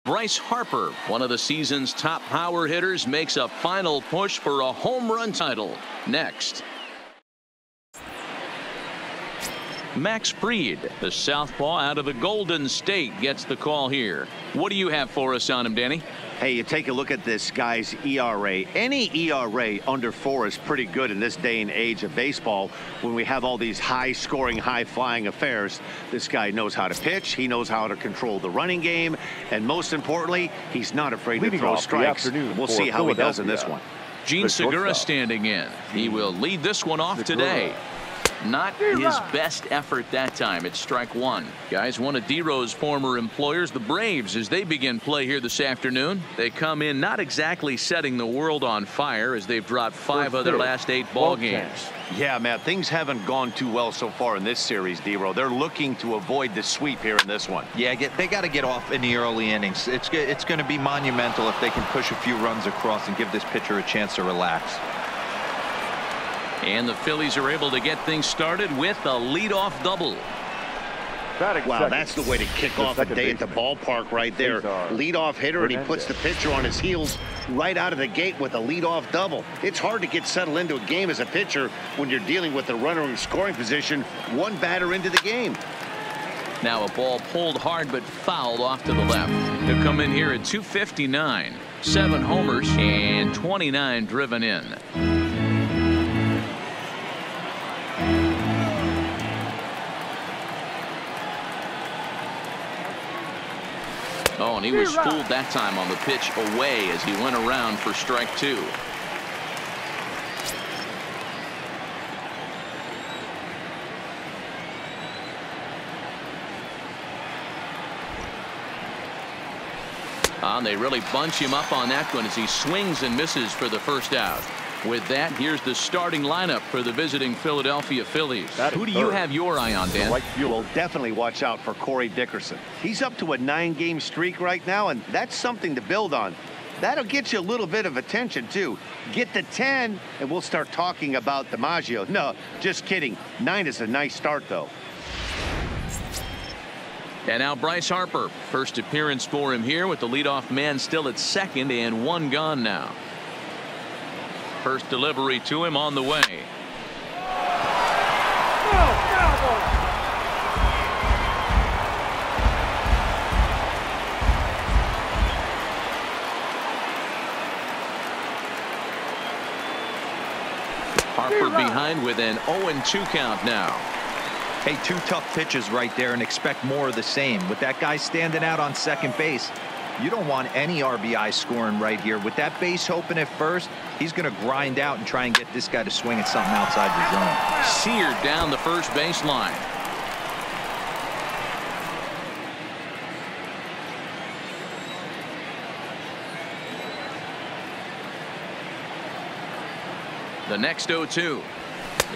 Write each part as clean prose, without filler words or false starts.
Bryce Harper, one of the season's top power hitters, makes a final push for a home run title. Next. Max Fried, the southpaw out of the Golden State, gets the call here. What do you have for us on him, Danny? Hey, you take a look at this guy's ERA. Any ERA under 4 is pretty good in this day and age of baseball when we have all these high-scoring, high-flying affairs. This guy knows how to pitch. He knows how to control the running game. And most importantly, he's not afraid to throw strikes. We'll see how he does in this one. Gene Segura standing in. He will lead this one off today. Not his best effort that time. It's strike one. Guys, one of D-Row's former employers, the Braves, as they begin play here this afternoon. They come in not exactly setting the world on fire as they've dropped 5 of their last 8 ball games. Yeah, Matt, things haven't gone too well so far in this series, D-Row. They're looking to avoid the sweep here in this one. Yeah, they got to get off in the early innings. It's going to be monumental if they can push a few runs across and give this pitcher a chance to relax. And the Phillies are able to get things started with a leadoff double. Wow, that's the way to kick off a day at the ballpark right there. Leadoff hitter, and he puts the pitcher on his heels right out of the gate with a leadoff double. It's hard to get settled into a game as a pitcher when you're dealing with the runner in scoring position, one batter into the game. Now a ball pulled hard but fouled off to the left. He'll come in here at 259. 7 homers and 29 driven in. Oh, and he was fooled that time on the pitch away as he went around for strike 2. And they really bunch him up on that one as he swings and misses for the first out. With that, here's the starting lineup for the visiting Philadelphia Phillies. Who do you have your eye on, Dan? Well, definitely watch out for Corey Dickerson. He's up to a 9-game streak right now, and that's something to build on. That'll get you a little bit of attention, too. Get to 10, and we'll start talking about DiMaggio. No, just kidding. 9 is a nice start, though. And now Bryce Harper. First appearance for him here with the leadoff man still at second and 1 gone now. First delivery to him on the way. Harper behind with an 0-2 count now. Hey, 2 tough pitches right there and expect more of the same. With that guy standing out on second base, you don't want any RBI scoring right here. With that base open at first, he's going to grind out and try and get this guy to swing at something outside the zone. Seared down the first baseline. The next 0-2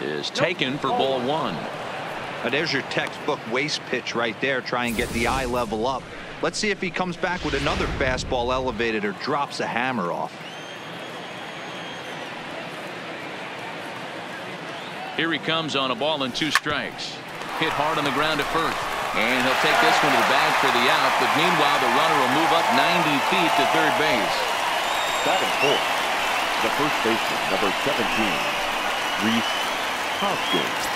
is taken for ball 1. Now there's your textbook waste pitch right there. Try and get the eye level up. Let's see if he comes back with another fastball elevated or drops a hammer off. Here he comes on a ball and 2 strikes. Hit hard on the ground at first. And he'll take this one to the bag for the out. But meanwhile, the runner will move up 90 feet to third base. Batting fourth, the first baseman, number 17, Rhys Hoskins.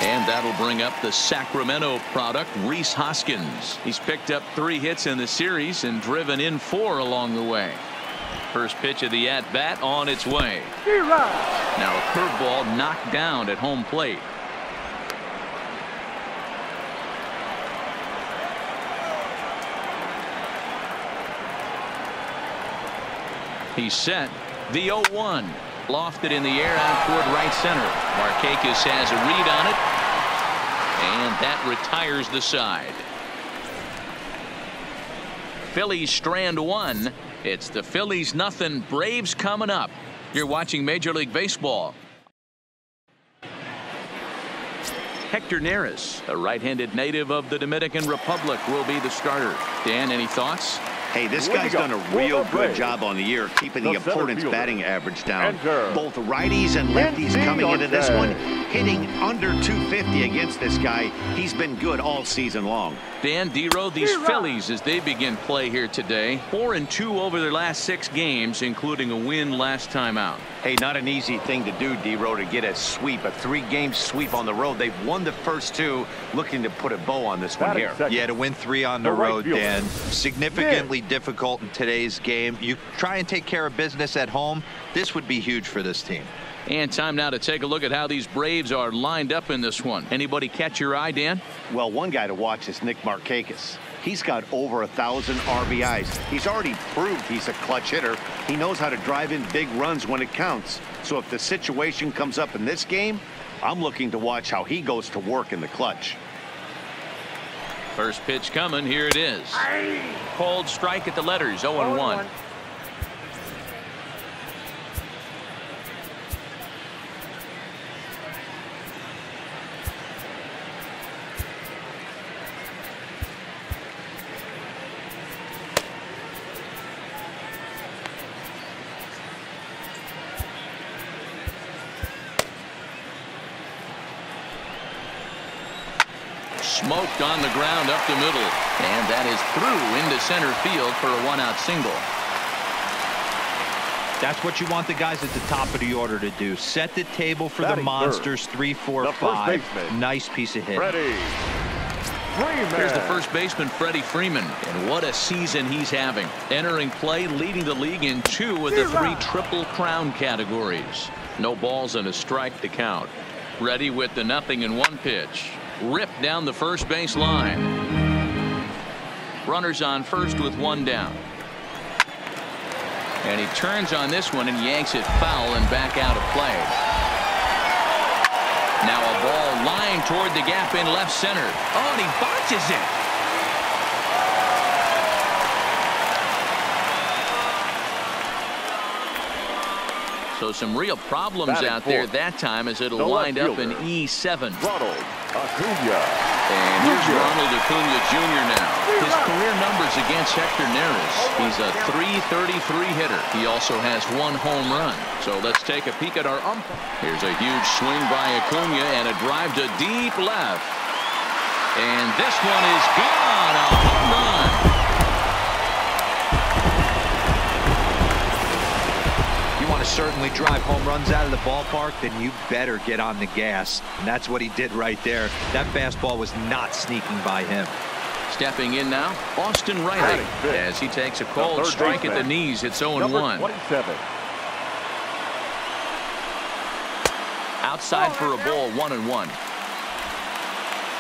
And that'll bring up the Sacramento product, Rhys Hoskins. He's picked up 3 hits in the series and driven in 4 along the way. First pitch of the at-bat on its way. Now a curveball knocked down at home plate. He's set. The 0-1. Lofted in the air out toward right center. Markakis has a read on it. And that retires the side. Phillies strand 1. It's the Phillies nothing. Braves coming up. You're watching Major League Baseball. Hector Neris, a right-handed native of the Dominican Republic, will be the starter. Dan, any thoughts? Hey, this guy's done a real good job on the year keeping the opponent's batting average down. Both righties and lefties coming into this one, hitting under 250 against this guy. He's been good all season long. Dan Dero, these Phillies, as they begin play here today, 4-2 over their last 6 games, including a win last time out. Hey, not an easy thing to do, Dero, to get a sweep, a 3-game sweep on the road. They've won the first 2, looking to put a bow on this one here. Yeah, to win 3 on the road, Dan, significantly difficult in today's game. You try and take care of business at home. This would be huge for this team. And time now to take a look at how these Braves are lined up in this one. Anybody catch your eye, Dan? Well, one guy to watch is Nick Markakis. He's got over 1,000 RBIs. He's already proved he's a clutch hitter. He knows how to drive in big runs when it counts. So if the situation comes up in this game, I'm looking to watch how he goes to work in the clutch. First pitch coming. Here it is. Cold strike at the letters. 0-1. Smoked on the ground up the middle, and that is through into center field for a 1-out single. That's what you want the guys at the top of the order to do. Set the table for the monsters. 3, 4, 5. Nice piece of hit. Here's the first baseman, Freddie Freeman, and what a season he's having. Entering play, leading the league in 2 of the 3 Triple Crown categories. No balls and a strike to count. Ready with the 0-1 pitch. Ripped down the first base line. Runners on first with 1 down. And he turns on this one and yanks it foul and back out of play. Now a ball lined toward the gap in left center. Oh, and he botches it. So some real problems out there that time, as it'll wind up in E7. And here's Ronald Acuna Jr. now. His career numbers against Hector Neris. He's a .333 hitter. He also has 1 home run. So let's take a peek at our umpire. Here's a huge swing by Acuna and a drive to deep left. And this one is gone. A home run. Certainly drive home runs out of the ballpark, then you better get on the gas. And that's what he did right there. That fastball was not sneaking by him. Stepping in now, Austin Riley, as he takes a cold strike at the knees. It's 0-1. Outside for a ball, 1-1.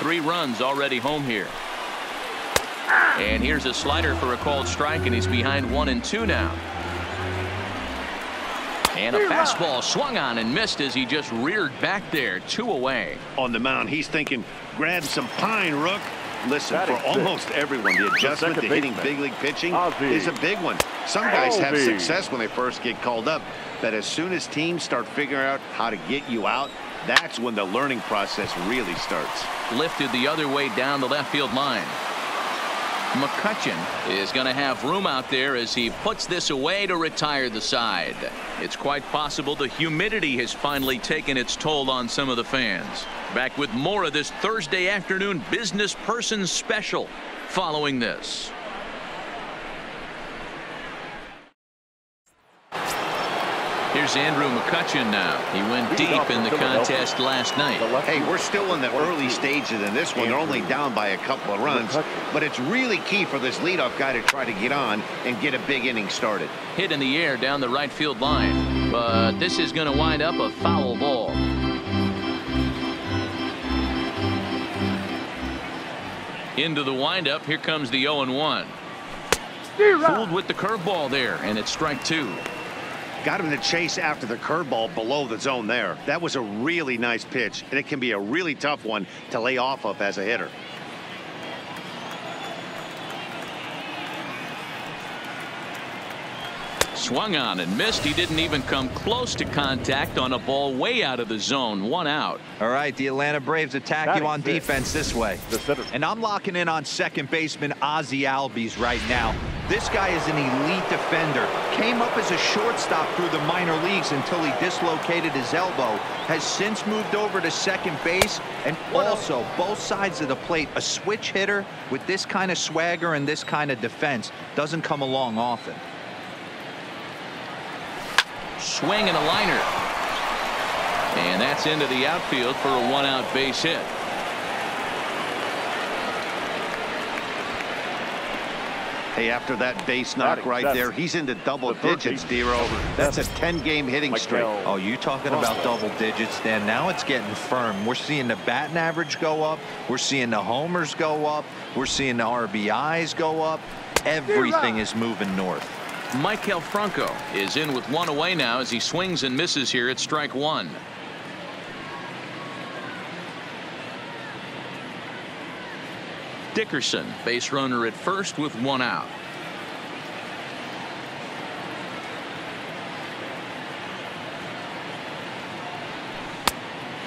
3 runs already home here. And here's a slider for a called strike, and he's behind 1-2 now. And a fastball swung on and missed as he just reared back there. 2 away. On the mound, he's thinking, grab some pine, Rook. Listen, for almost everyone, the adjustment to hitting big league pitching is a big one. Some guys have success when they first get called up, but as soon as teams start figuring out how to get you out, that's when the learning process really starts. Lifted the other way down the left field line. McCutchen is going to have room out there as he puts this away to retire the side. It's quite possible the humidity has finally taken its toll on some of the fans. Back with more of this Thursday afternoon business person special following this. Here's Andrew McCutchen now. He went deep in the contest last night. Hey, we're still in the early stages in this one. They're only down by a couple of runs, but it's really key for this leadoff guy to try to get on and get a big inning started. Hit in the air down the right field line, but this is going to wind up a foul ball. Into the windup. Here comes the 0-1. Fooled with the curveball there, and it's strike 2. Got him to chase after the curveball below the zone there. That was a really nice pitch, and it can be a really tough one to lay off of as a hitter. Swung on and missed. He didn't even come close to contact on a ball way out of the zone. 1 out. All right, the Atlanta Braves attack you on defense this way. And I'm locking in on second baseman Ozzie Albies right now. This guy is an elite defender. Came up as a shortstop through the minor leagues until he dislocated his elbow. Has since moved over to second base, and also both sides of the plate. A switch hitter with this kind of swagger and this kind of defense doesn't come along often. Swing and a liner. And that's into the outfield for a 1-out base hit. Hey, after that base knock right there, he's into double digits, Dero. That's a 10-game hitting streak. Oh, you talking about double digits, Dan? Now it's getting firm. We're seeing the batting average go up. We're seeing the homers go up. We're seeing the RBIs go up. Everything is moving north. Maikel Franco is in with 1 away now as he swings and misses here at strike 1. Dickerson, base runner at first with 1 out.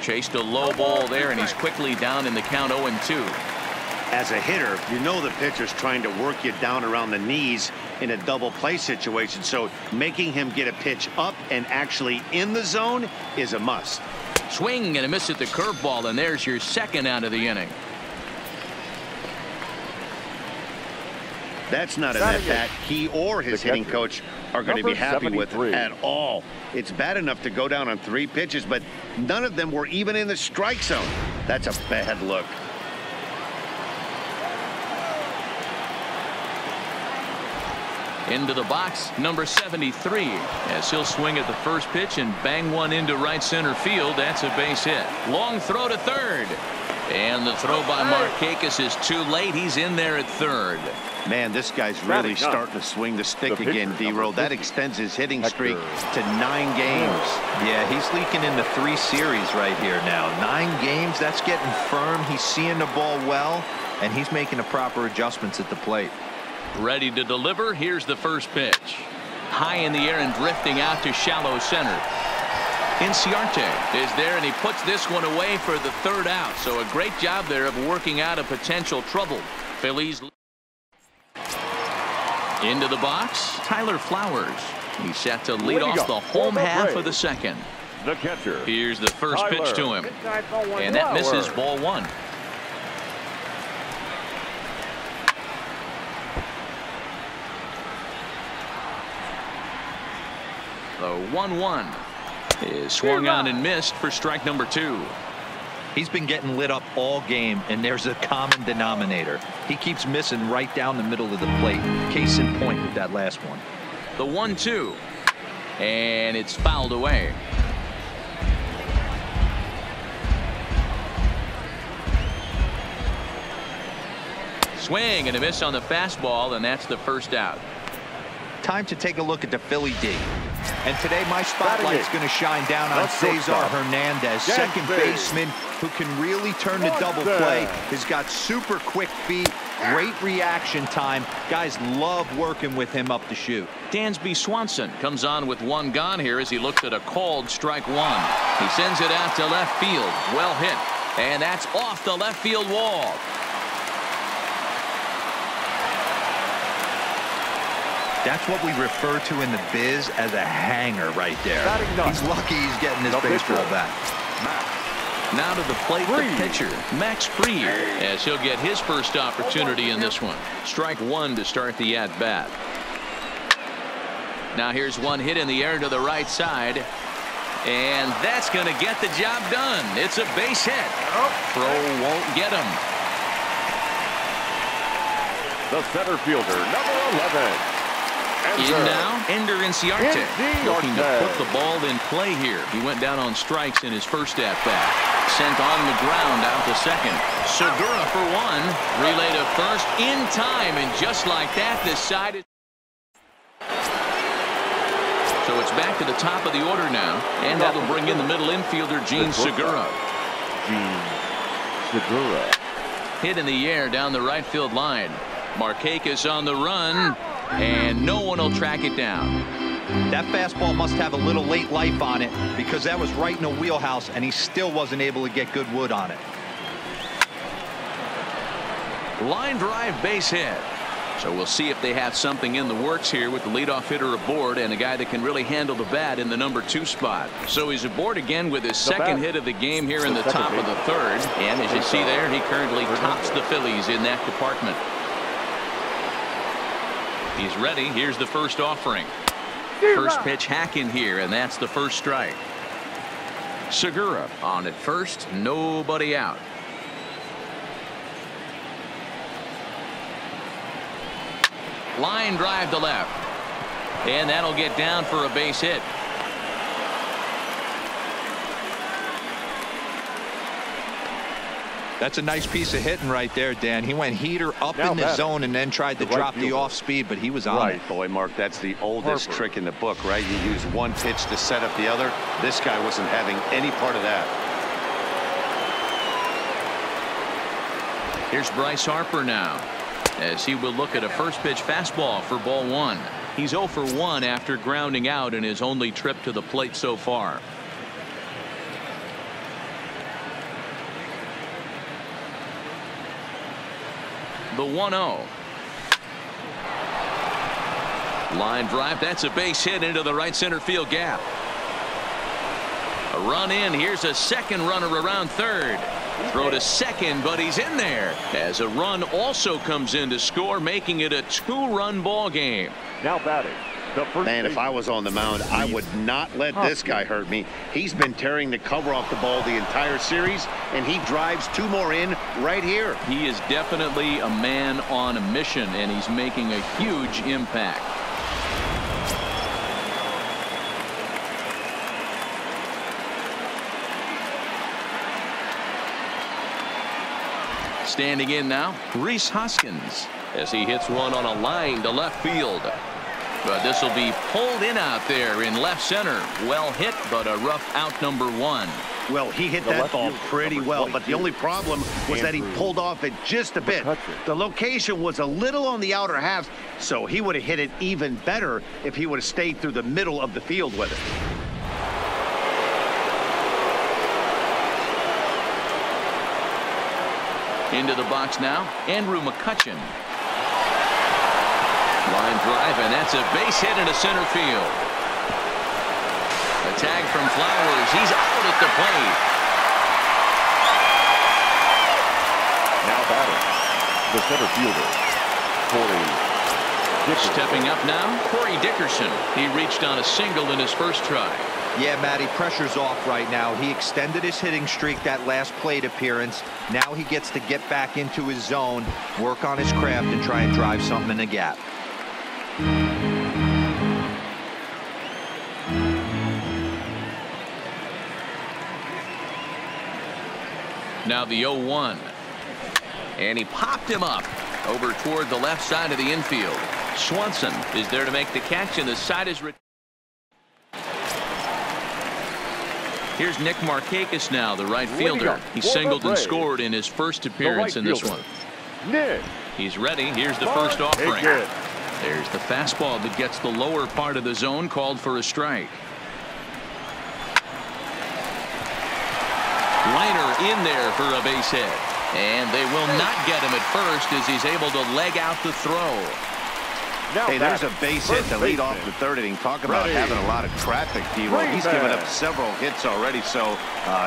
Chased a low ball there, and he's quickly down in the count 0-2. As a hitter, you know the pitcher's trying to work you down around the knees in a double play situation, so making him get a pitch up and actually in the zone is a must. Swing and a miss at the curveball, and there's your 2nd out of the inning. That's not an at-bat he or his hitting coach are going to be happy with at all. It's bad enough to go down on 3 pitches, but none of them were even in the strike zone. That's a bad look. Into the box, number 73, as he'll swing at the first pitch and bang one into right center field. That's a base hit. Long throw to third. And the throw by Markakis is too late. He's in there at third. Man, this guy's really starting to swing the stick again, D-Roll. That extends his hitting streak to 9 games. Yeah, he's leaking into 3 series right here now. 9 games, that's getting firm. He's seeing the ball well, and he's making the proper adjustments at the plate. Ready to deliver. Here's the first pitch. High in the air and drifting out to shallow center. Inciarte is there, and he puts this one away for the 3rd out. So a great job there of working out a potential trouble. Phillies into the box. Tyler Flowers. He's set to lead off the home half of the 2nd. The catcher. Here's the first pitch to him. And that misses, ball 1. The 1-1 is swung on and missed for strike number 2. He's been getting lit up all game, and there's a common denominator. He keeps missing right down the middle of the plate. Case in point with that last one. The 1-2, and it's fouled away. Swing and a miss on the fastball, and that's the 1st out. Time to take a look at the Philly D. And today my spotlight is going to shine down on Cesar Hernandez, second baseman who can really turn the double play. Has got super quick feet, great reaction time. Guys love working with him up the chute. Dansby Swanson comes on with 1 gone here as he looks at a called strike 1. He sends it out to left field. Well hit. And that's off the left field wall. That's what we refer to in the biz as a hanger right there. He's lucky he's getting his baseball back. Now to the plate, the pitcher, Max Fried, as he'll get his first opportunity in this one. Strike 1 to start the at-bat. Now here's one hit in the air to the right side. And that's going to get the job done. It's a base hit. Throw won't get him. The center fielder, number 11. In now, Ender Inciarte, looking to put the ball in play here. He went down on strikes in his first at-bat. Sent on the ground out to second. Segura for 1. Relay to first in time, and just like that, this side is. So it's back to the top of the order now, and that'll bring in the middle infielder, Gene Segura. Hit in the air down the right field line. Markakis on the run. And no one will track it down. That fastball must have a little late life on it because that was right in the wheelhouse and he still wasn't able to get good wood on it. Line drive, base hit. So we'll see if they have something in the works here with the leadoff hitter aboard and a guy that can really handle the bat in the number 2 spot. So he's aboard again with his second hit of the game here in the top of the third. And as you see there, he currently tops the Phillies in that department. He's ready. Here's the first offering. First pitch hacking here, and that's the first strike. Segura on at first, nobody out. Line drive to left. And that'll get down for a base hit. That's a nice piece of hitting right there, Dan. He went heater up in the zone and then tried to drop the off speed, but he was on it. Boy, Mark, that's the oldest trick in the book, right? You use one pitch to set up the other. This guy wasn't having any part of that. Here's Bryce Harper now, as he will look at a first pitch fastball for ball 1. He's 0 for 1 after grounding out in his only trip to the plate so far. The 1-0. Line drive. That's a base hit into the right center field gap. A run in. Here's a second runner around third. Throw to second, but he's in there as a run also comes in to score, making it a 2-run ball game. Now batting. Man, if I was on the mound, I would not let this guy hurt me. He's been tearing the cover off the ball the entire series, and he drives 2 more in right here. He is definitely a man on a mission, and he's making a huge impact. Standing in now, Rhys Hoskins, as he hits one on a line to left field. But this will be pulled in out there in left center. Well hit, but a rough out number 1. Well, he hit that ball pretty well, but the only problem was that he pulled off it just a bit. The location was a little on the outer half, so he would have hit it even better if he would have stayed through the middle of the field with it. Into the box now, Andrew McCutchen. Line drive, and that's a base hit into center field. A tag from Flowers. He's out at the plate. Now batting, the center fielder, Corey Dickerson. Stepping up now, Corey Dickerson. He reached on a single in his first try. Yeah, Matty, pressure's off right now. He extended his hitting streak that last plate appearance. Now he gets to get back into his zone, work on his craft, and try and drive something in the gap. Now the 0-1. And he popped him up over toward the left side of the infield. Swanson is there to make the catch, and the side is... Here's Nick Markakis now, the right fielder. He singled and scored in his first appearance in this one. Nick. He's ready. Here's the first offering. There's the fastball that gets the lower part of the zone, called for a strike. Liner in there for a base hit. And they will not get him at first as he's able to leg out the throw. Hey, there's a base hit to lead off the third inning. Talk about having a lot of traffic, D-Roll. He's given up several hits already, so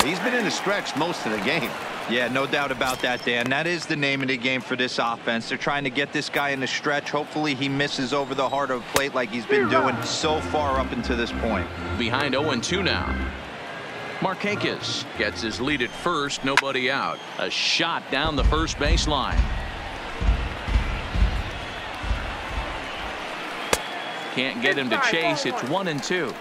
he's been in the stretch most of the game. Yeah, no doubt about that, Dan. That is the name of the game for this offense. They're trying to get this guy in the stretch. Hopefully he misses over the heart of the plate like he's been doing so far up until this point. Behind 0-2 now. Markakis gets his lead at first, nobody out. A shot down the first baseline. Can't get him to chase. It's 1-2.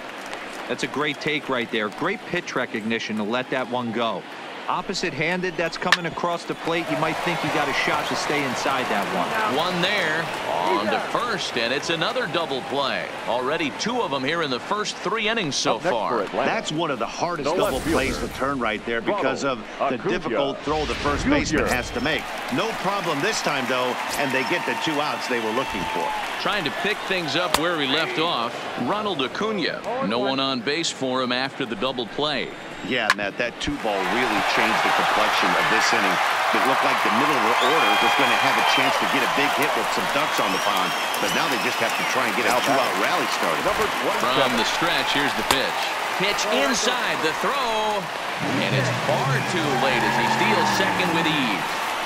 That's a great take right there. Great pitch recognition to let that one go. Opposite-handed, that's coming across the plate. You might think you got a shot to stay inside that one. One there on to first, and it's another double play. Already 2 of them here in the first 3 innings so far. That's one of the hardest double plays to turn right there because of the difficult throw the first baseman has to make. No problem this time, though, and they get the 2 outs they were looking for. Trying to pick things up where he left off, Ronald Acuna. No one on base for him after the double play. Yeah, Matt, that 2-ball really changed the complexion of this inning. It looked like the middle of the order was going to have a chance to get a big hit with some ducks on the pond, but now they just have to try and get a 2-out rally started. From the stretch, here's the pitch. Pitch inside the throw, and it's far too late as he steals second with ease.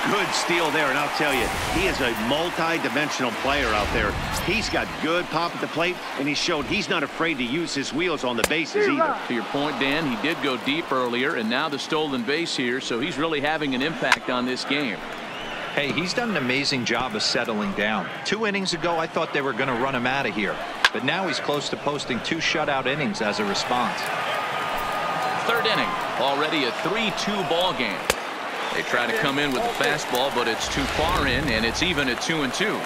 Good steal there, and I'll tell you, he is a multi-dimensional player out there. He's got good pop at the plate, and he showed he's not afraid to use his wheels on the bases either. To your point, Dan, he did go deep earlier, and now the stolen base here, so he's really having an impact on this game. Hey, he's done an amazing job of settling down. 2 innings ago, I thought they were going to run him out of here, but now he's close to posting 2 shutout innings as a response. 3rd inning, already a 3-2 ball game. They try to come in with the fastball, but it's too far in, and it's even at 2-2.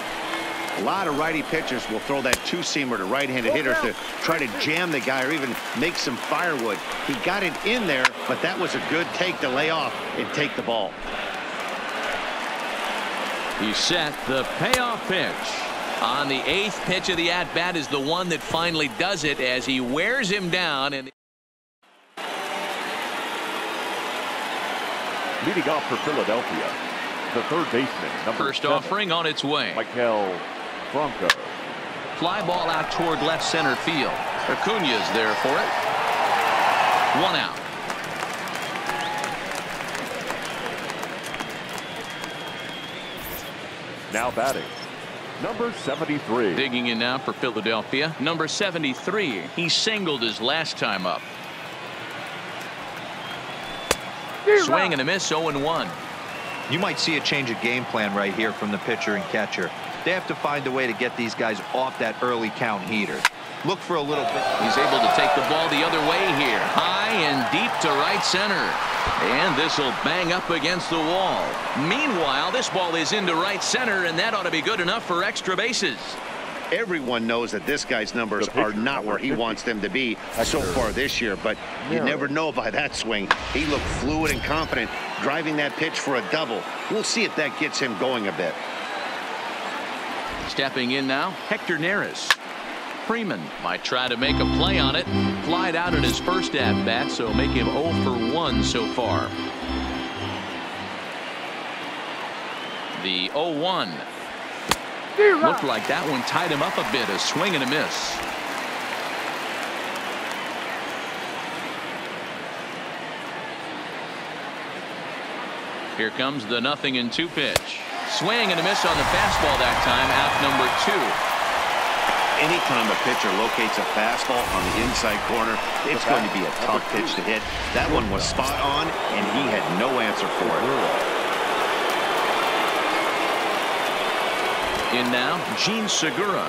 A lot of righty pitchers will throw that 2-seamer to right-handed hitters to try to jam the guy or even make some firewood. He got it in there, but that was a good take to lay off and take the ball. He set the payoff pitch. On the 8th pitch of the at-bat is the one that finally does it as he wears him down. And leading off for Philadelphia, the 3rd baseman, first 7, offering on its way. Michael Franco. Fly ball out toward left center field. Acuna's there for it. 1 out. Now batting, number 73. Digging in now for Philadelphia, number 73. He singled his last time up. Swing and a miss, 0-1. You might see a change of game plan right here from the pitcher and catcher. They have to find a way to get these guys off that early count heater. Look for a little bit. He's able to take the ball the other way here. High and deep to right center. And this will bang up against the wall. Meanwhile, this ball is into right center, and that ought to be good enough for extra bases. Everyone knows that this guy's numbers are not where he wants them to be so far this year, but you never know by that swing. He looked fluid and confident driving that pitch for a double. We'll see if that gets him going a bit. Stepping in now, Hector Neris. Freeman might try to make a play on it. Flied out in his first at-bat, so make him 0 for 1 so far. The 0-1. Looked like that one tied him up a bit. A swing and a miss. Here comes the 0-2 pitch. Swing and a miss on the fastball that time. Out number 2. Anytime a pitcher locates a fastball on the inside corner, it's going to be a tough pitch to hit. That one was spot on, and he had no answer for it. In now, Gene Segura.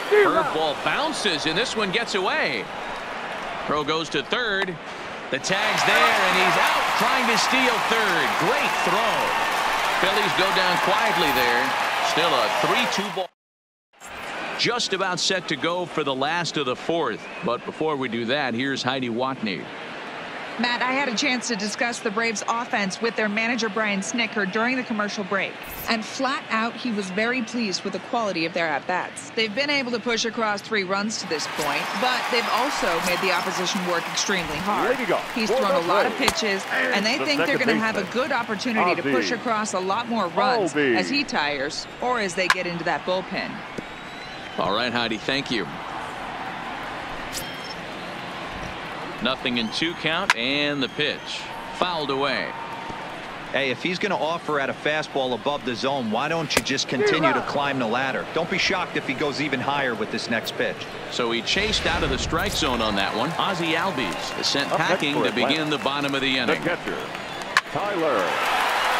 Curveball bounces, and this one gets away. Throw goes to third. The tag's there, and he's out trying to steal third. Great throw. Phillies go down quietly there. Still a 3-2 ball. Just about set to go for the last of the 4th. But before we do that, here's Heidi Watney. Matt, I had a chance to discuss the Braves offense with their manager Brian Snitker during the commercial break. And flat out, he was very pleased with the quality of their at-bats. They've been able to push across 3 runs to this point, but they've also made the opposition work extremely hard. He's thrown a lot of pitches, and they think they're going to have a good opportunity to push across a lot more runs as he tires or as they get into that bullpen. All right, Heidi, thank you. 0-2 count, and the pitch fouled away. Hey, if he's going to offer at a fastball above the zone, why don't you just continue to climb the ladder? Don't be shocked if he goes even higher with this next pitch. So he chased out of the strike zone on that one. Ozzie Albies is sent packing to begin the bottom of the inning. The catcher, Tyler.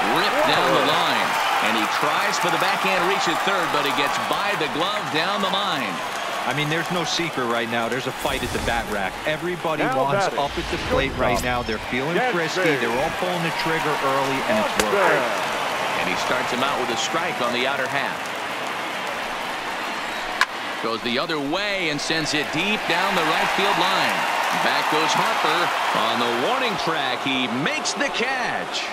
Ripped down the line, and he tries for the backhand reach at third, but he gets by the glove down the line. I mean, there's no secret right now. There's a fight at the bat rack. Everybody Now wants batting. up at the plate right now. They're feeling frisky. They're all pulling the trigger early, and it's working. And he starts him out with a strike on the outer half. Goes the other way and sends it deep down the right field line. Back goes Harper. On the warning track, he makes the catch.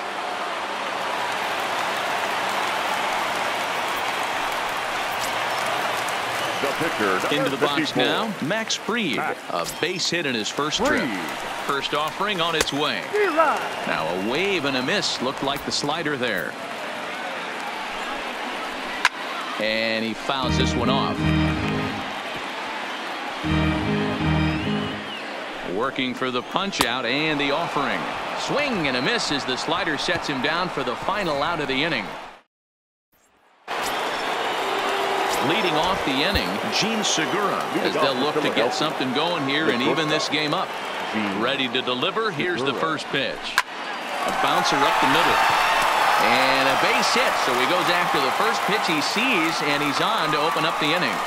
The pitcher, Into the box 54. now, Max Fried. A base hit in his first trip. First offering on its way. Now a wave and a miss. Looked like the slider there. And he fouls this one off. Working for the punch out and the offering. Swing and a miss as the slider sets him down for the final out of the inning. Leading off the inning, Gene Segura, as they'll look to get something going here and even this game up. Ready to deliver. Here's the first pitch. A bouncer up the middle. And a base hit. So he goes after the first pitch he sees, and he's on to open up the inning.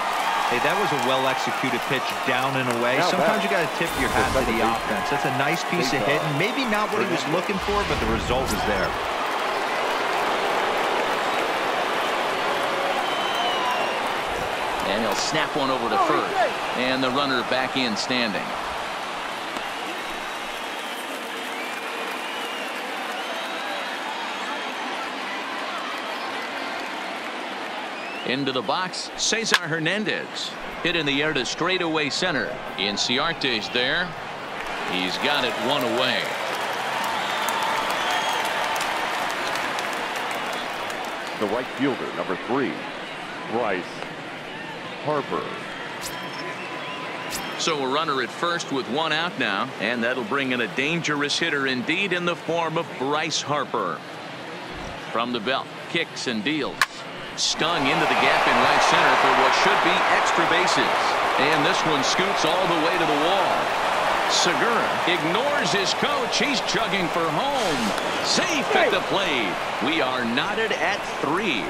Hey, that was a well-executed pitch down and away. Sometimes you got to tip your hat to the offense. That's a nice piece of hitting. Maybe not what he was looking for, but the result is there. And he'll snap one over to first. And the runner back in standing. Into the box, Cesar Hernandez. Hit in the air to straightaway center. Inciarte's there. He's got it one away. The right fielder, number 3, Bryce Harper. So a runner at first with one out now, and that'll bring in a dangerous hitter indeed in the form of Bryce Harper. From the belt, kicks and deals. Stung into the gap in right center for what should be extra bases. And this one scoots all the way to the wall. Segura ignores his coach. He's chugging for home. Safe at the plate. We are knotted at 3.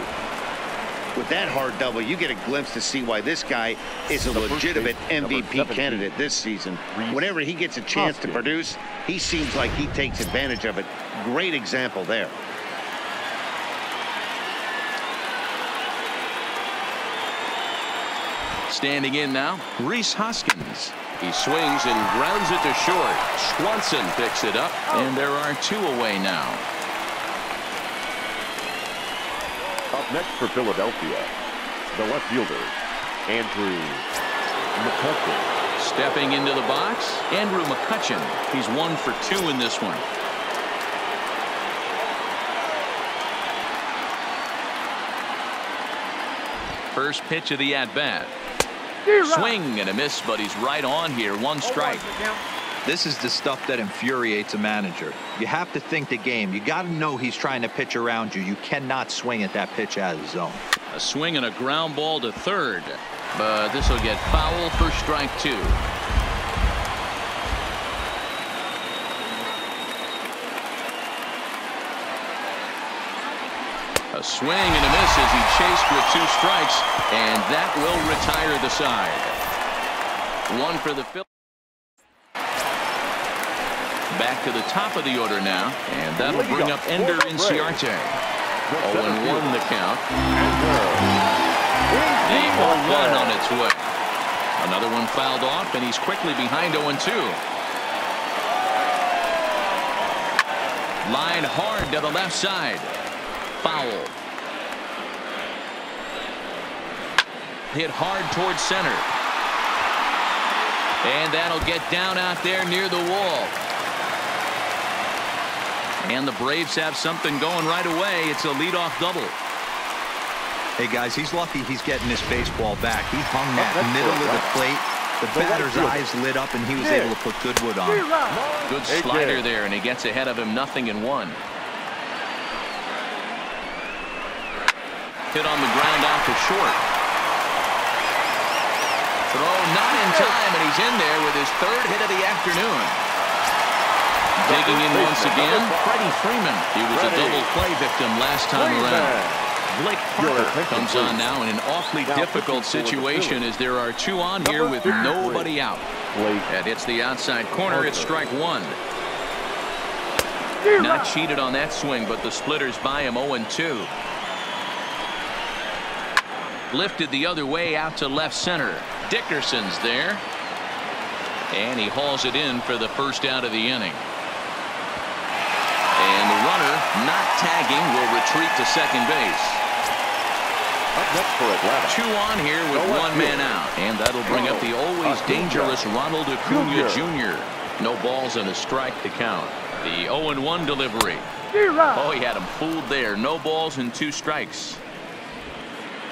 With that hard double, you get a glimpse to see why this guy is a legitimate MVP candidate this season. Whenever he gets a chance to produce, he seems like he takes advantage of it. Great example there. Standing in now, Rhys Hoskins. He swings and grounds it to short. Swanson picks it up, and there are 2 away now. Up next for Philadelphia, the left fielder, Andrew McCutchen. Stepping into the box, Andrew McCutchen. He's 1 for 2 in this one. First pitch of the at-bat. Swing and a miss, but he's right on here. 1 strike. This is the stuff that infuriates a manager. You have to think the game. You got to know he's trying to pitch around you. You cannot swing at that pitch out of the zone. A swing and a ground ball to third, but this will get foul for strike 2. A swing and a miss as he chased with 2 strikes, and that will retire the side. 1 for the Phillies. Back to the top of the order now, and that'll bring up Ender Inciarte. 0-1 the count. The 0-1 on its way. Another one fouled off, and he's quickly behind 0-2. Line hard to the left side. Foul. Hit hard towards center. And that'll get down out there near the wall. And the Braves have something going right away. It's a leadoff double. Hey, guys, he's lucky he's getting this baseball back. He hung that middle of the plate. The batter's eyes lit up, and he was able to put Goodwood on. Good slider there, and he gets ahead of him 0-1. Hit on the ground out to short. Throw not in time, and he's in there with his 3rd hit of the afternoon. Digging in once again, Freddie Freeman. He was a double play victim last time around. Blake Parker comes on now in an awfully difficult situation as there are two on here with nobody out. And it's the outside corner. It's strike one. Not cheated on that swing, but the splitters by him 0-2. Lifted the other way out to left center. Dickerson's there. And he hauls it in for the first out of the inning. And the runner, not tagging, will retreat to second base. Up next for Atlanta. Two on here with one man out. And that'll bring up the always dangerous Ronald Acuna Jr. No balls and a strike to count. The 0-1 delivery. Oh, he had him fooled there. No balls and 2 strikes.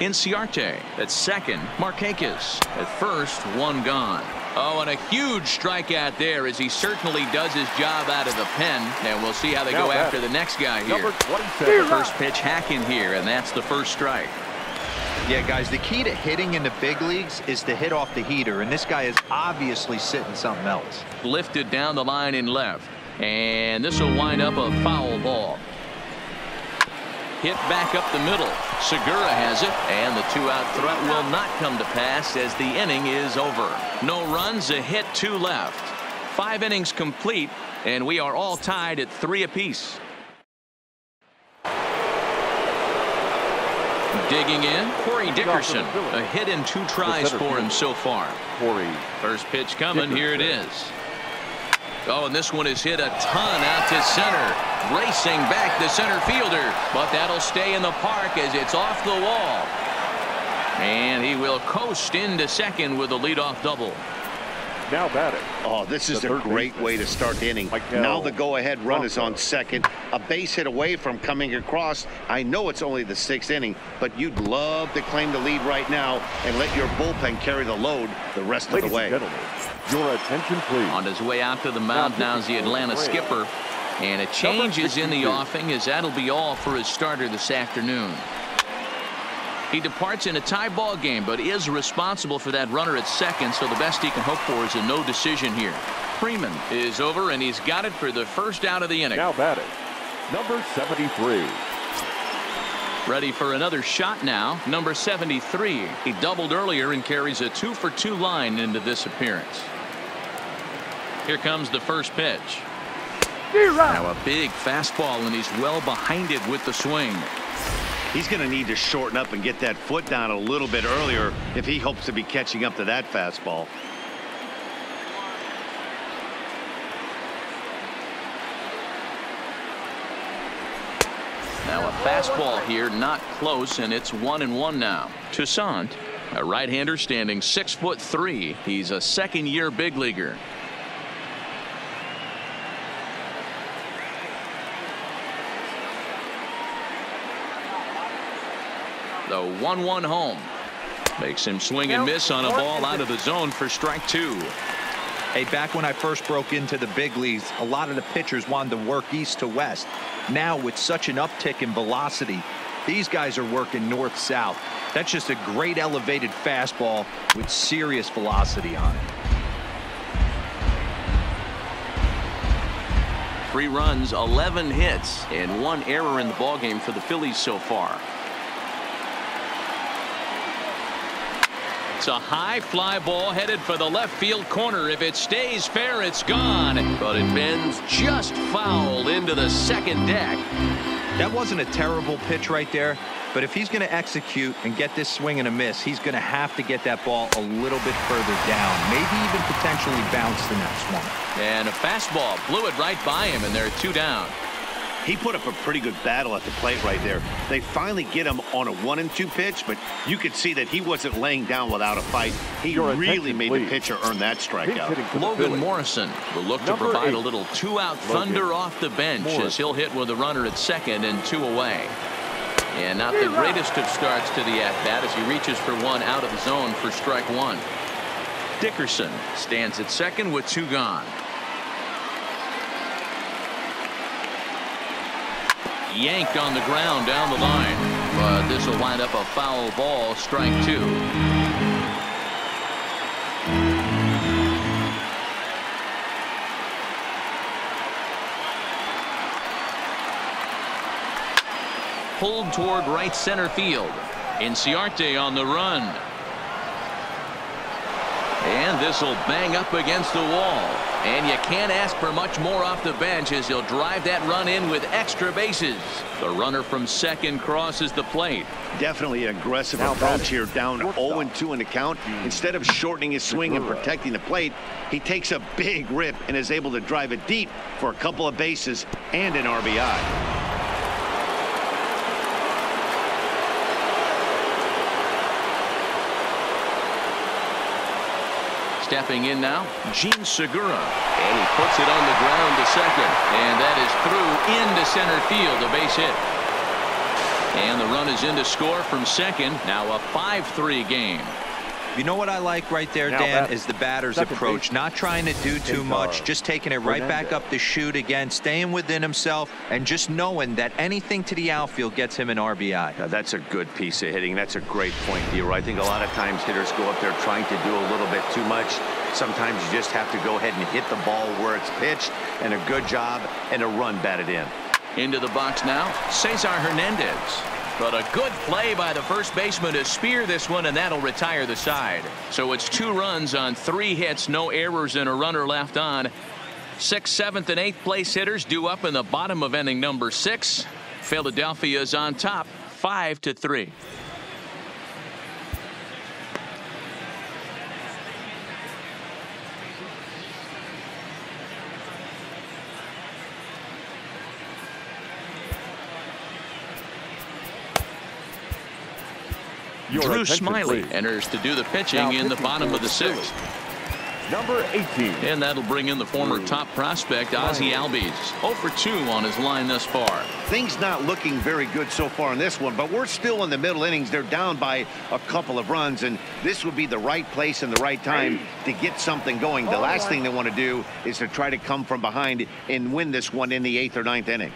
Inciarte at second. Markakis at first. 1 gone. Oh, and a huge strikeout there as he certainly does his job out of the pen. And we'll see how they go after the next guy here. First pitch hacking here, and that's the first strike. Yeah, guys, the key to hitting in the big leagues is to hit off the heater, and this guy is obviously sitting something else. Lifted down the line in left, and this will wind up a foul ball. Hit back up the middle. Segura has it, and the 2-out threat will not come to pass as the inning is over. No runs, a hit, 2 left. 5 innings complete, and we are all tied at 3 apiece. Digging in, Corey Dickerson. A hit in 2 tries for him so far. First pitch coming. Here it is. Oh, and this one is hit a ton out to center. Racing back the center fielder, but that'll stay in the park as it's off the wall. And he will coast into second with a leadoff double. Now batting. Oh, this is a great way to start the inning. Now the go-ahead run is on second. A base hit away from coming across. I know it's only the 6th inning, but you'd love to claim the lead right now and let your bullpen carry the load the rest of the way. Ladies and gentlemen, your attention, please. On his way out to the mound now is the Atlanta skipper. And a change is in the offing as that'll be all for his starter this afternoon. He departs in a tie ball game, but is responsible for that runner at second, so the best he can hope for is a no decision here. Freeman is over, and he's got it for the first out of the inning. Now batting, number 73. Ready for another shot now. Number 73. He doubled earlier and carries a 2-for-2 line into this appearance. Here comes the first pitch. Now a big fastball, and he's well behind it with the swing. He's going to need to shorten up and get that foot down a little bit earlier if he hopes to be catching up to that fastball. Now a fastball here, not close, and it's 1-1 now. Toussaint, a right-hander standing 6'3". He's a second-year big leaguer. The 1-1 home makes him swing and miss on a ball out of the zone for strike 2. Hey, back when I first broke into the big leagues, a lot of the pitchers wanted to work east to west. Now with such an uptick in velocity, these guys are working north-south. That's just a great elevated fastball with serious velocity on it. 3 runs, 11 hits, and 1 error in the ballgame for the Phillies so far. It's a high fly ball headed for the left field corner. If it stays fair, it's gone. But it bends just foul into the second deck. That wasn't a terrible pitch right there, but if he's going to execute and get this swing and a miss, he's going to have to get that ball a little bit further down, maybe even potentially bounce the next one. And a fastball blew it right by him, and they're 2 down. He put up a pretty good battle at the plate right there. They finally get him on a 1-2 pitch, but you could see that he wasn't laying down without a fight. He really made the pitcher earn that strikeout. Logan Morrison will look to provide a little 2-out thunder off the bench as he'll hit with a runner at second and 2 away. And not the greatest of starts to the at-bat as he reaches for 1 out of the zone for strike 1. Dickerson stands at second with 2 gone. Yanked on the ground down the line, but this will wind up a foul ball, strike 2. pulled toward right center field. Inciarte on the run. And this will bang up against the wall. And you can't ask for much more off the bench as he'll drive that run in with extra bases. The runner from second crosses the plate. Definitely an aggressive approach here, down 0-2 in the count. Instead of shortening his swing and protecting the plate, he takes a big rip and is able to drive it deep for a couple of bases and an RBI. Stepping in now, Gene Segura. And he puts it on the ground to second. And that is through into center field, a base hit. And the run is in to score from second. Now a 5-3 game. You know what I like right there, Dan, is the batter's approach. Not trying to do too much, just taking it right back up the chute again, staying within himself, and just knowing that anything to the outfield gets him an RBI. Now, that's a good piece of hitting. That's a great point, Theo. I think a lot of times hitters go up there trying to do a little bit too much. Sometimes you just have to go ahead and hit the ball where it's pitched, and a good job and a run batted in. Into the box now, Cesar Hernandez. But a good play by the first baseman to spear this one, and that'll retire the side. So it's 2 runs on 3 hits, no errors, and a runner left on. 6th, 7th, and 8th place hitters due up in the bottom of inning number 6. Philadelphia is on top, 5-3. Drew Smiley enters to do the pitching in the bottom of the 6th. Number 18. And that'll bring in the former top prospect, Ozzie Albies. 0 for 2 on his line thus far. Things not looking very good so far in this one, but we're still in the middle innings. They're down by a couple of runs, and this would be the right place and the right time to get something going. The last thing they want to do is to try to come from behind and win this one in the 8th or 9th inning.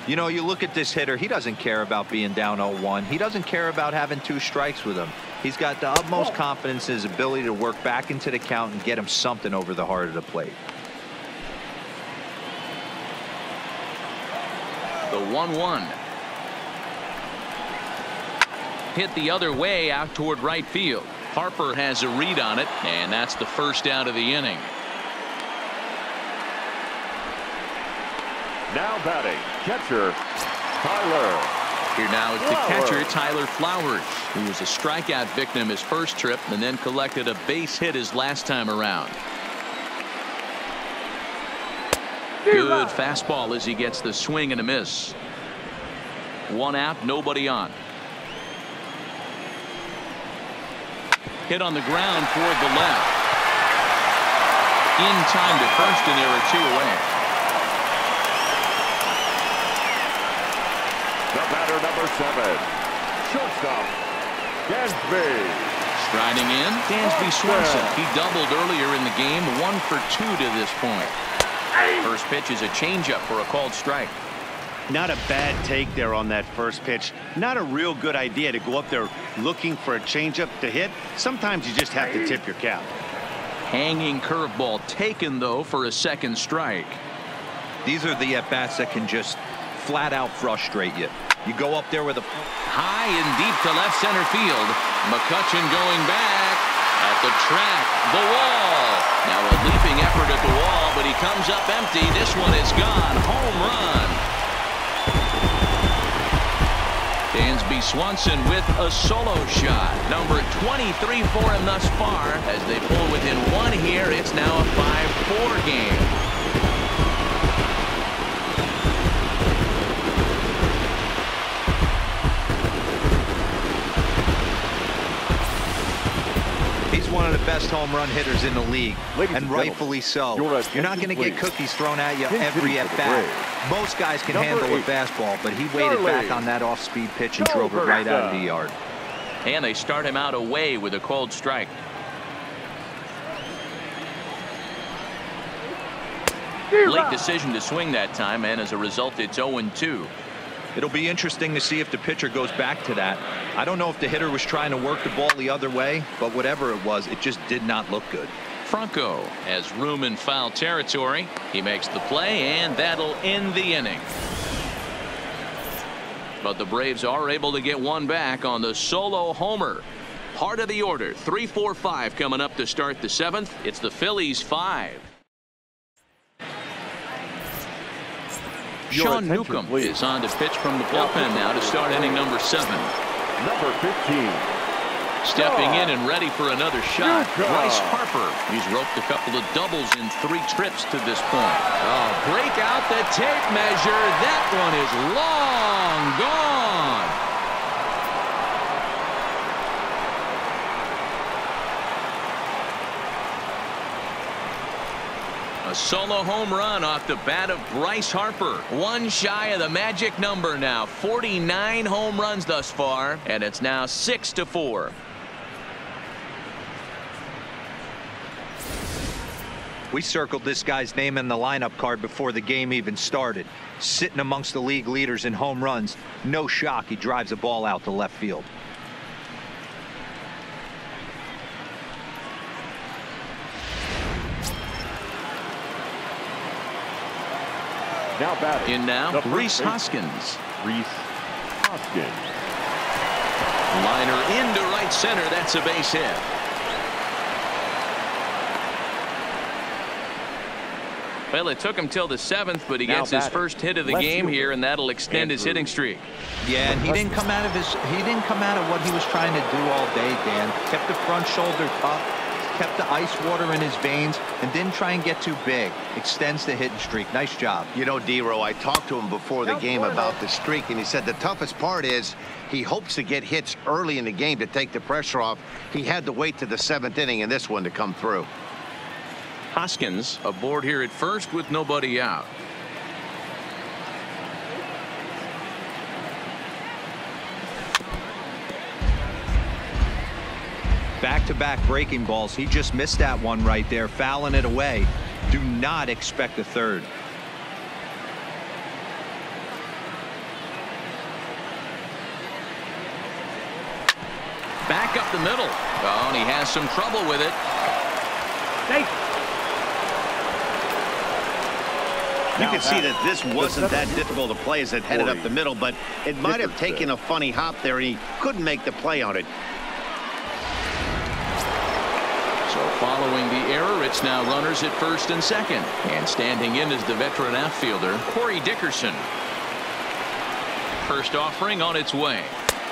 You know, you look at this hitter, he doesn't care about being down 0-1. He doesn't care about having 2 strikes with him. He's got the utmost confidence in his ability to work back into the count and get him something over the heart of the plate. The 1-1. Hit the other way out toward right field. Harper has a read on it, and that's the first out of the inning. Now batting, catcher, Tyler. Here now is the catcher, Tyler Flowers, who was a strikeout victim his first trip and then collected a base hit his last time around. Good fastball as he gets the swing and a miss. 1 out, nobody on. Hit on the ground toward the left. In time to first, and there are 2 away. The batter, number 7, shortstop, Dansby. Striding in, Dansby Swanson. He doubled earlier in the game, 1 for 2 to this point. First pitch is a changeup for a called strike. Not a bad take there on that first pitch. Not a real good idea to go up there looking for a changeup to hit. Sometimes you just have to tip your cap. Hanging curveball taken, though, for a second strike. These are the at-bats that can just flat out frustrate you. You go up there with a high and deep to left center field. McCutchen going back at the track, the wall. Now a leaping effort at the wall, but he comes up empty. This one is gone. Home run. Dansby Swanson with a solo shot. Number 23 for him thus far. As they pull within 1 here, it's now a 5-4 game. One of the best home run hitters in the league, and rightfully so. You're not going to get cookies thrown at you every at bat. Most guys can handle a fastball, but he waited back on that off-speed pitch and drove it right out of the yard. And they start him out away with a called strike. Late decision to swing that time, and as a result, it's 0-2. It'll be interesting to see if the pitcher goes back to that. I don't know if the hitter was trying to work the ball the other way, but whatever it was, it just did not look good. Franco has room in foul territory. He makes the play, and that'll end the inning. but the Braves are able to get one back on the solo homer. Part of the order, 3-4-5 coming up to start the 7th. It's the Phillies 5. Sean Newcomb is on to pitch from the bullpen now to start inning number 7. Number 15. Stepping in and ready for another shot, Bryce Harper. He's roped a couple of doubles in 3 trips to this point. Oh, break out the tape measure. That one is long gone. A solo home run off the bat of Bryce Harper. One shy of the magic number now. 49 home runs thus far, and it's now 6-4. We circled this guy's name in the lineup card before the game even started. Sitting amongst the league leaders in home runs. No shock he drives a ball out to left field. Now batting. In now, Number Rhys 8. Hoskins. Rhys Hoskins. Liner into right center. That's a base hit. Well, it took him till the 7th, but he gets his first hit of the game here, and that'll extend his hitting streak. Yeah, and he didn't come out of what he was trying to do all day, Dan. Kept the front shoulder up, kept the ice water in his veins, and didn't try and get too big. Extends the hitting streak. Nice job. You know, D-Row, I talked to him before the game about the streak, and he said the toughest part is he hopes to get hits early in the game to take the pressure off. He had to wait to the 7th inning in this one to come through. Hoskins aboard here at first with nobody out. Back-to-back breaking balls. He just missed that one right there, fouling it away. Do not expect a third. Back up the middle. Oh, and he has some trouble with it. You can see that this wasn't that difficult to play as it headed up the middle, but it might have taken a funny hop there, and he couldn't make the play on it. So following the error, it's now runners at first and second. And standing in is the veteran outfielder, Corey Dickerson. First offering on its way.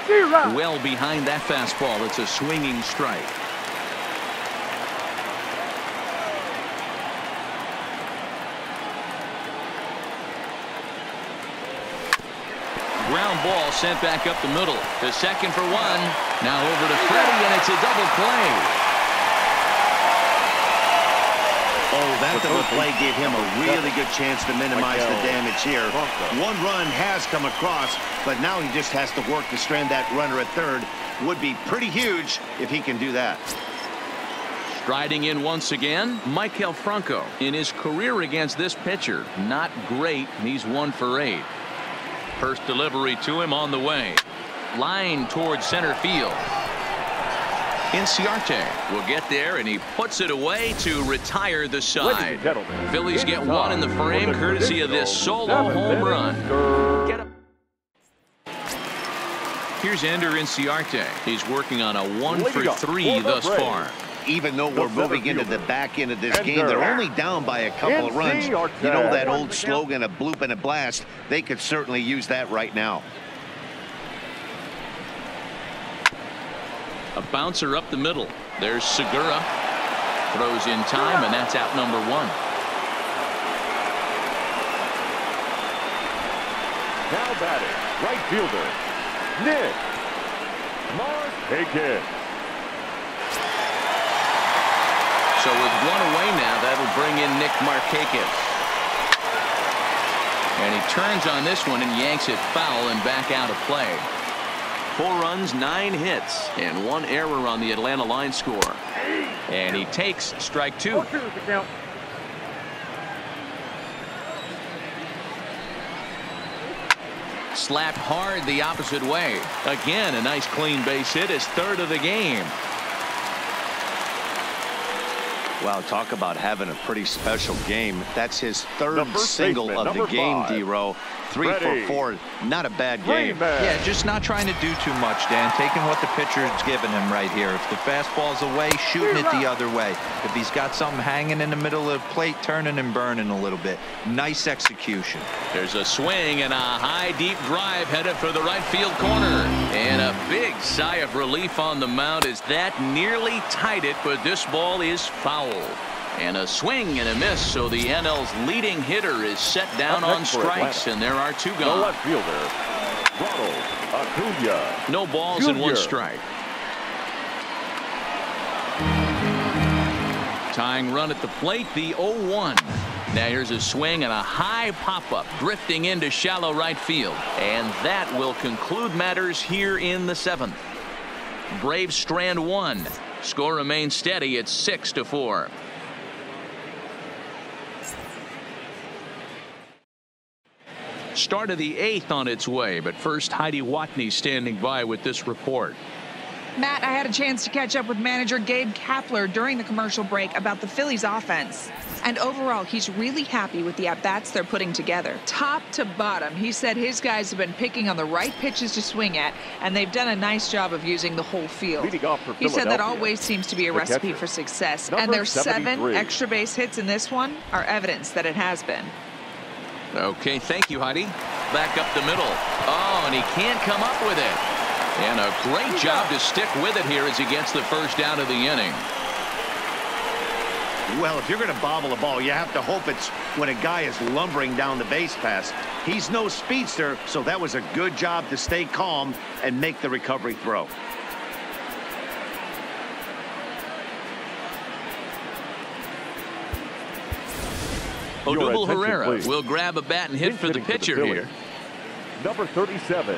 Well behind that fastball. It's a swinging strike. Ground ball sent back up the middle. To second for one. Now over to Freddie, and it's a double play. Oh, that double play gave him a really good chance to minimize the damage here. One run has come across, but now he just has to work to strand that runner at third. Would be pretty huge if he can do that. Striding in once again, Maikel Franco. In his career against this pitcher, not great. He's 1 for 8. First delivery to him on the way. Line towards center field. Inciarte will get there, and he puts it away to retire the side. Phillies get one in the frame courtesy of this solo home run. Get up. Here's Ender Inciarte. He's working on a 1 for 3 thus far. Even though we're moving into the back end of this game, they're only down by a couple of runs. You know that old slogan, a bloop and a blast? They could certainly use that right now. A bouncer up the middle. There's Segura. Throws in time, and that's out number 1. Now batting, right fielder, Nick Markakis. So with one away now, that'll bring in Nick Markakis. And he turns on this one and yanks it foul and back out of play. 4 runs, 9 hits, and 1 error on the Atlanta line score. And he takes strike 2. Slapped hard the opposite way. Again, a nice clean base hit, his 3rd of the game. Wow, talk about having a pretty special game. That's his third single baseman, of the game, 5. D-Row. 3 for 4. Not a bad game. Yeah, just not trying to do too much, Dan. Taking what the pitcher's giving him right here. If the fastball's away, shooting it the other way. If he's got something hanging in the middle of the plate, turning and burning a little bit. Nice execution. There's a swing and a high deep drive headed for the right field corner. And a big sigh of relief on the mound as that nearly tied it, but this ball is foul. And a swing and a miss, so the NL's leading hitter is set down on strikes, and there are 2 The gone. left fielder, Ronald Acuna. No balls and 1 strike. Tying run at the plate, the 0-1. Now here's a swing and a high pop-up drifting into shallow right field, and that will conclude matters here in the 7th. Braves strand 1. Score remains steady at 6-4. Start of the 8th on its way, but first Heidi Watney standing by with this report. Matt, I had a chance to catch up with manager Gabe Kapler during the commercial break about the Phillies offense. And overall, he's really happy with the at-bats they're putting together. Top to bottom, he said his guys have been picking on the right pitches to swing at, and they've done a nice job of using the whole field. Leading off for He said that Philadelphia, always seems to be a the recipe catcher, for success, number and their 73. 7 extra base hits in this one are evidence that it has been. Okay, thank you, Heidi. Back up the middle. Oh, and he can't come up with it. And a great job to stick with it here as he gets the first down of the inning. Well, if you're going to bobble a ball, you have to hope it's when a guy is lumbering down the base pass. He's no speedster, so that was a good job to stay calm and make the recovery throw. Odubel attention, Herrera please. will grab a bat and hit for the Hitting pitcher Phillies, here. Number 37,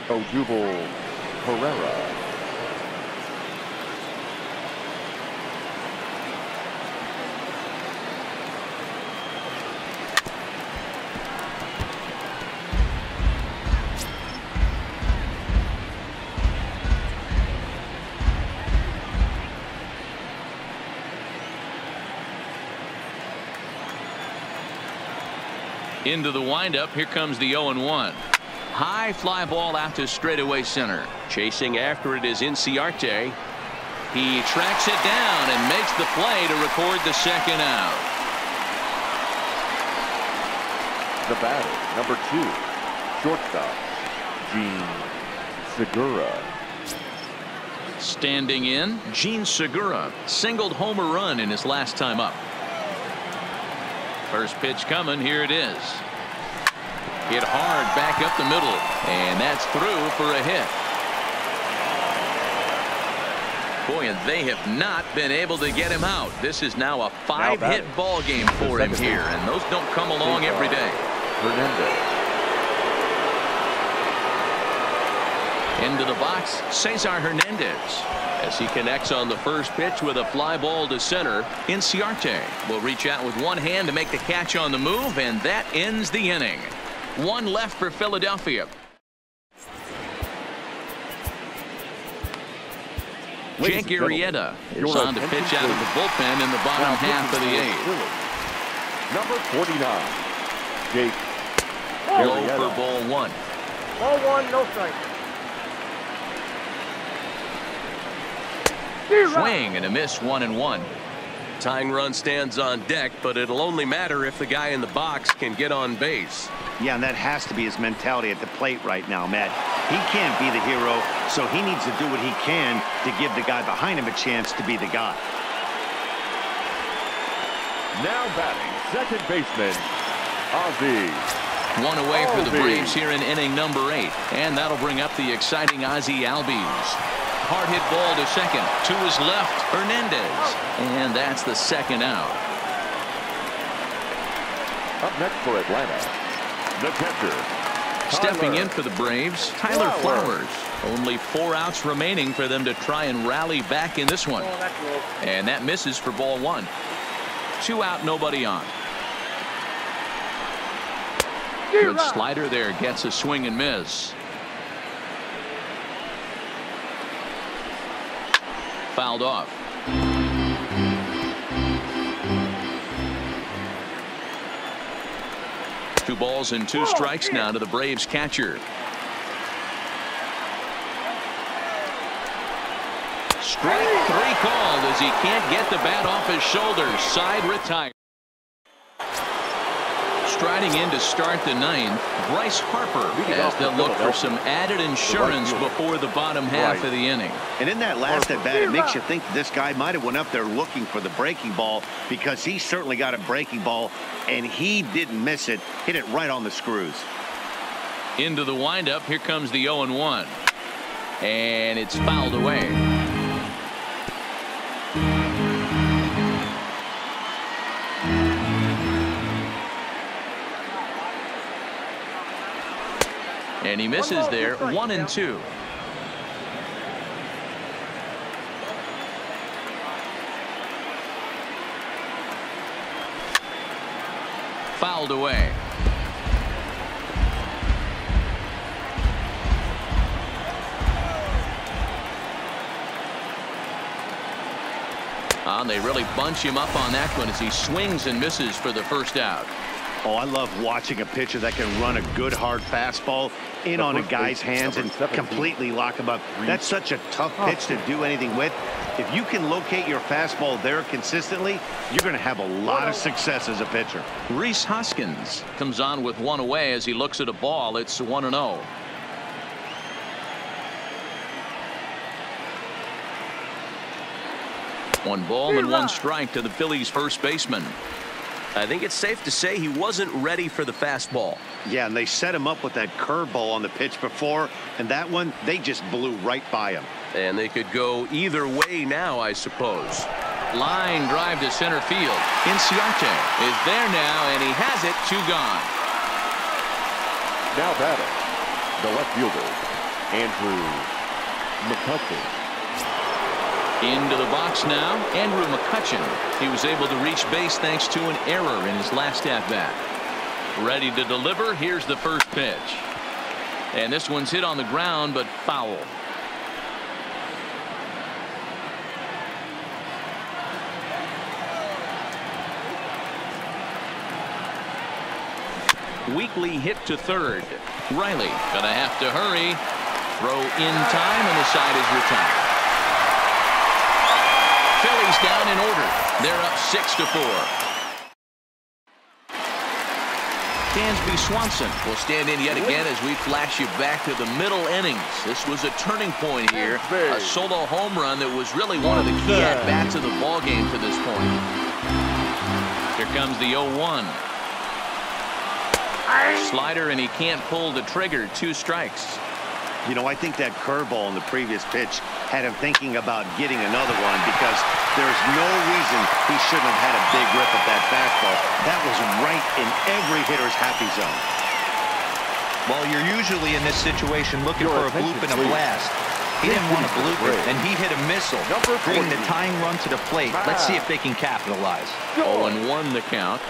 Odubel Herrera. Into the windup. Here comes the 0-1. High fly ball out to straightaway center. Chasing after it is Inciarte. He tracks it down and makes the play to record the second out. The batter, number 2, shortstop, Gene Segura. Standing in, Gene Segura singled home a run in his last time up. First pitch coming. Here it is. Hit hard back up the middle, and that's through for a hit. Boy, and they have not been able to get him out. This is now a 5-hit ball game for him here, and those don't come along every day. Hernandez. Into the box, Cesar Hernandez. As he connects on the first pitch with a fly ball to center, Inciarte will reach out with one hand to make the catch on the move, and that ends the inning. One left for Philadelphia. Jake Arrieta is on to pitch out of the bullpen in the bottom half of the 8th. Number 49, Jake Low Arrieta. for ball 1. Ball 1, no strike. Swing and a miss, 1-1. Tying run stands on deck, but it'll only matter if the guy in the box can get on base. Yeah, and that has to be his mentality at the plate right now, Matt. He can't be the hero, so he needs to do what he can to give the guy behind him a chance to be the guy. Now batting, second baseman, Ozzie. One away for the Albies. Braves here in inning number 8, and that'll bring up the exciting Ozzie Albies. Hard hit ball to second. To his left, Hernandez, and that's the second out. Up next for Atlanta, the catcher, Stepping Tyler in for the Braves, Tyler Flowers. Only 4 outs remaining for them to try and rally back in this one. Oh, that's low. And that misses for ball 1. 2 out, nobody on. Good slider there, gets a swing and miss. Fouled off. 2 balls and 2 strikes now to the Braves catcher. Strike 3 called as he can't get the bat off his shoulders. Side retired. Striding in to start the 9th, Bryce Harper, as they'll look for some added insurance before the bottom half of the inning. And in that last at bat, it makes you think this guy might have went up there looking for the breaking ball, because he certainly got a breaking ball, and he didn't miss it. Hit it right on the screws. Into the windup. Here comes the 0-1. And it's fouled away. And he misses there. 1-2. Fouled away. They really bunch him up on that one as he swings and misses for the first out. Oh, I love watching a pitcher that can run a good hard fastball in on a guy's hands and completely lock him up. That's such a tough pitch to do anything with. If you can locate your fastball there consistently, you're going to have a lot of success as a pitcher. Rhys Hoskins comes on with 1 away as he looks at a ball. It's 1-0. One ball and 1 strike to the Phillies first baseman. I think it's safe to say he wasn't ready for the fastball. Yeah, and they set him up with that curveball on the pitch before, and that one, they just blew right by him. And they could go either way now, I suppose. Line drive to center field. Inciarte is there now, and he has it. 2 gone. Now batting, the left fielder, Andrew McCutcheon. Into the box now, Andrew McCutcheon. He was able to reach base thanks to an error in his last at-bat. Ready to deliver. Here's the first pitch. And this one's hit on the ground, but foul. Weekly hit to third. Riley gonna have to hurry. Throw in time, and the side is retired. Phillies down in order. They're up 6-4. Dansby Swanson will stand in yet again as we flash you back to the middle innings. This was a turning point here. A solo home run that was really one of the key at-bats of the ballgame to this point. Here comes the 0-1. Slider, and he can't pull the trigger. 2 strikes. You know, I think that curveball in the previous pitch had him thinking about getting another one, because there's no reason he shouldn't have had a big rip at that fastball. That was right in every hitter's happy zone. Well, you're usually in this situation looking for a bloop and a blast. He didn't want a bloop, and he hit a missile, bringing the tying run to the plate. Let's see if they can capitalize. 0-1 the count.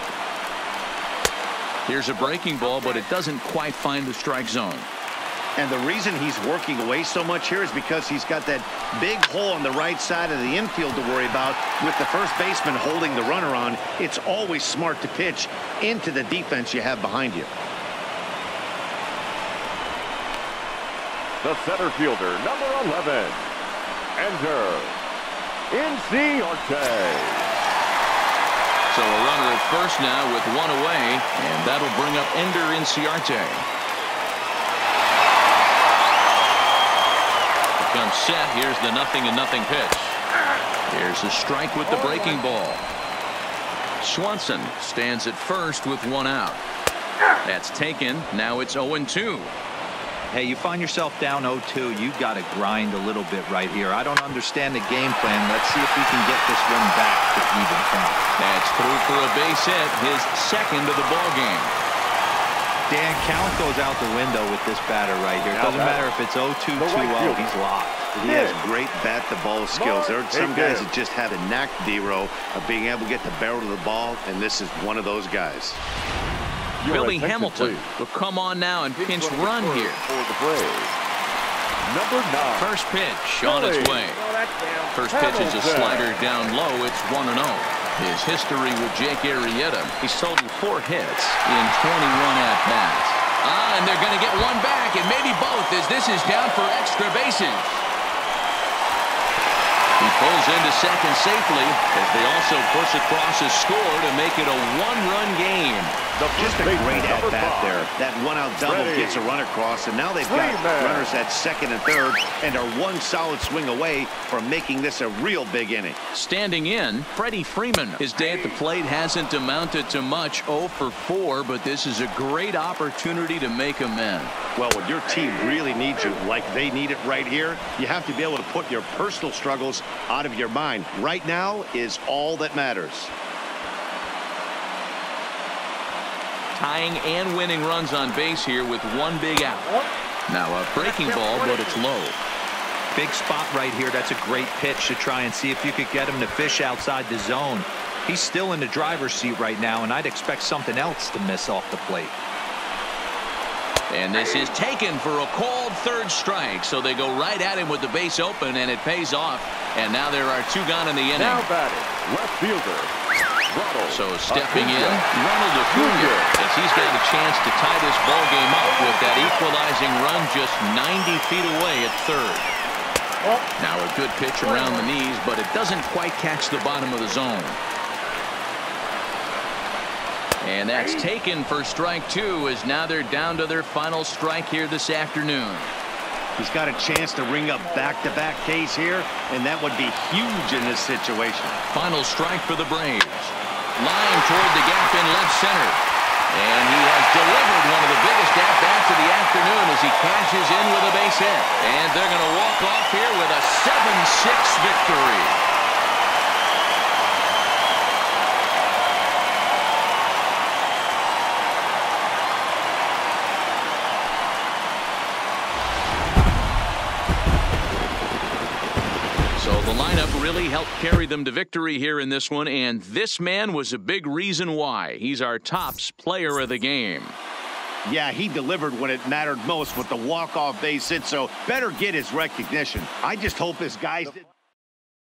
Here's a breaking ball, but it doesn't quite find the strike zone. And the reason he's working away so much here is because he's got that big hole on the right side of the infield to worry about. With the first baseman holding the runner on, it's always smart to pitch into the defense you have behind you. The center fielder, number 11, enter Inciarte. So a runner at first now with 1 away, and that'll bring up Ender Inciarte. Comes set. Here's the 0-0 pitch. Here's a strike with the breaking ball. Swanson stands at first with 1 out. That's taken. Now it's 0-2. Hey, you find yourself down 0-2. You've got to grind a little bit right here. I don't understand the game plan. Let's see if we can get this one back to even count. That's through for a base hit, his second of the ball game. Dan, count goes out the window with this batter right here. It doesn't matter if it's 0-2, 2-0. He's locked. He has great bat-to-ball skills. There are some guys that just have a knack, D-Row, of being able to get the barrel of the ball, and this is one of those guys. Billy Hamilton will come on now and pinch run here. For the Braves, number 9. First pitch on its way. First pitch is a slider down low. It's 1-0. His history with Jake Arrieta. He's totaled 4 hits in 21 at-bats. And they're going to get one back, and maybe both, as this is down for extra bases. He pulls into second safely as they also push across a score to make it a 1-run game. Just a great at-bat there. That one-out double gets a run across, and now they've got runners at second and third and are one solid swing away from making this a real big inning. Standing in, Freddie Freeman. His day at the plate hasn't amounted to much, 0 for 4, but this is a great opportunity to make amends. Well, when your team really needs you like they need it right here, you have to be able to put your personal struggles out of your mind. Right now is all that matters. Tying and winning runs on base here with one big out. Now a breaking ball, but it's low. Big spot right here. That's a great pitch to try and see if you could get him to fish outside the zone. He's still in the driver's seat right now, and I'd expect something else to miss off the plate. And this is taken for a called third strike, so they go right at him with the base open, and it pays off. And now there are 2 gone in the inning. Now batting, left fielder. So stepping in, Ronald Acuna, as he's got a chance to tie this ball game up with that equalizing run just 90 feet away at third. Now a good pitch around the knees, but it doesn't quite catch the bottom of the zone. And that's taken for strike 2, as now they're down to their final strike here this afternoon. He's got a chance to ring up back-to-back Ks here, and that would be huge in this situation. Final strike for the Braves. Line toward the gap in left center. And he has delivered one of the biggest at-bats of the afternoon as he cashes in with a base hit. And they're going to walk off here with a 7-6 victory. So the lineup really helped carry them to victory here in this one, and this man was a big reason why. He's our tops player of the game. Yeah, he delivered when it mattered most with the walk-off base hit, so better get his recognition. I just hope his guys did.